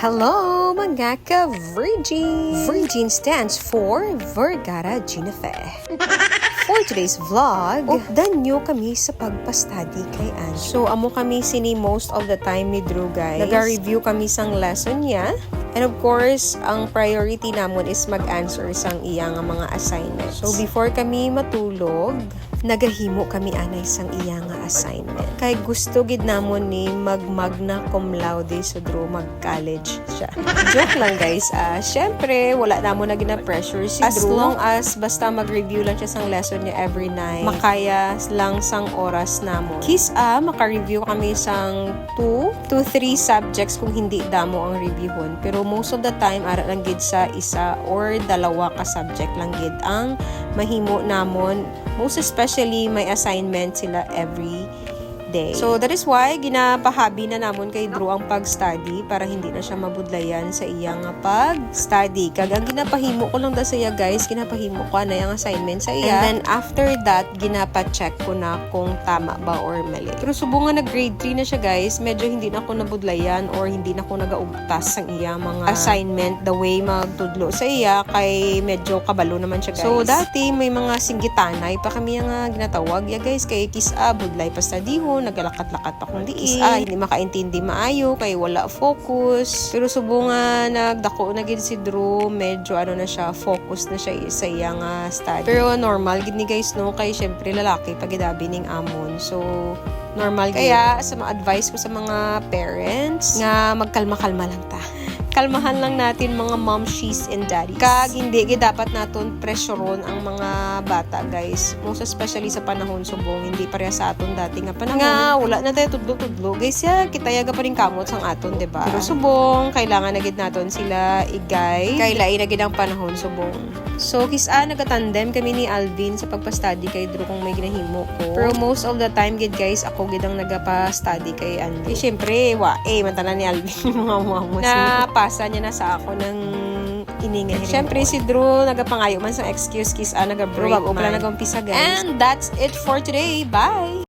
Hello mga ka-Virgin! Virgin stands for Vergara Ginafe. For today's vlog, nyo kami sa pagpa-study kay Angie. So, amo kami sini most of the time ni Drew, guys. Nag-review kami sang lesson niya. And of course, ang priority namon is mag-answer sang iyang mga assignments. So, before kami matulog, nagahimo kami anay sang iyang assignment. Kay gusto gid namon ni mag-magna cum laude so Drew mag-college siya. Joke lang guys. Syempre, wala namon na gina-pressure si Drew. As long as basta mag-review lang siya sang lesson niya every night, makaya lang sang oras namon. Maka-review kami sang 2 to 3 subjects kung hindi damo ang reviewon. Pero most of the time, ara lang gid sa isa or dalawa ka subject lang gid ang mahimo namon. Most especially, may assignment sila every day. So, that is why, ginapahabi na namon kay Drew ang pag-study para hindi na siya mabudlayan sa iyang pag-study. Kagang ginapahimo ko lang da sa iya, guys. Ginapahimo ko na yung assignment sa iya. And then, after that, ginapa-check ko na kung tama ba or mali. Pero subungan na grade 3 na siya, guys. Medyo hindi na ako nabudlayan or hindi na ako nagaugtas sa iya mga assignment the way magtudlo sa iya kay medyo kabalo naman siya, guys. So, dati may mga singgitanay pa kami yung ginatawag ya, guys. Kay budlay pa studyhon, nagalakat-lakat pa kung diin. Hindi makaintindi maayo, kay wala focus. Pero subungan, nagdako na gid si Drew, medyo na siya, focus na siya sa iyang study. Pero normal, gid ni guys, no? Kay syempre lalaki, pagidabi ning amon. So, normal gid. Kaya, sa mga advice ko sa mga parents, nga magkalma-kalma lang ta. Kalmahan lang natin mga momshies and daddies. Kag hindi dapat naton pressureon ang mga bata, guys. Most especially sa panahon subong, hindi pareha sa aton dati nga panahon. Nga wala na tayo tudlo-tudlo, guys. Kita yaga pa rin kamot sang aton, diba? Pero subong, kailangan na gid naton sila igay. Kailai na gid ang panahon subong. So, nagatandem kami ni Alvin sa pagpa-study kay Drew kung may ginahimo ko. Pero most of the time, gid guys, ako gid ang nagapa-study kay Andy. Siyempre, mantala ni Alvin mga pasa niya na sa ako ng iningay. Siyempre, si Drew, nagapangayo man sa excuse, naga-break man. Bago pala nag-umpisa, guys. And that's it for today. Bye!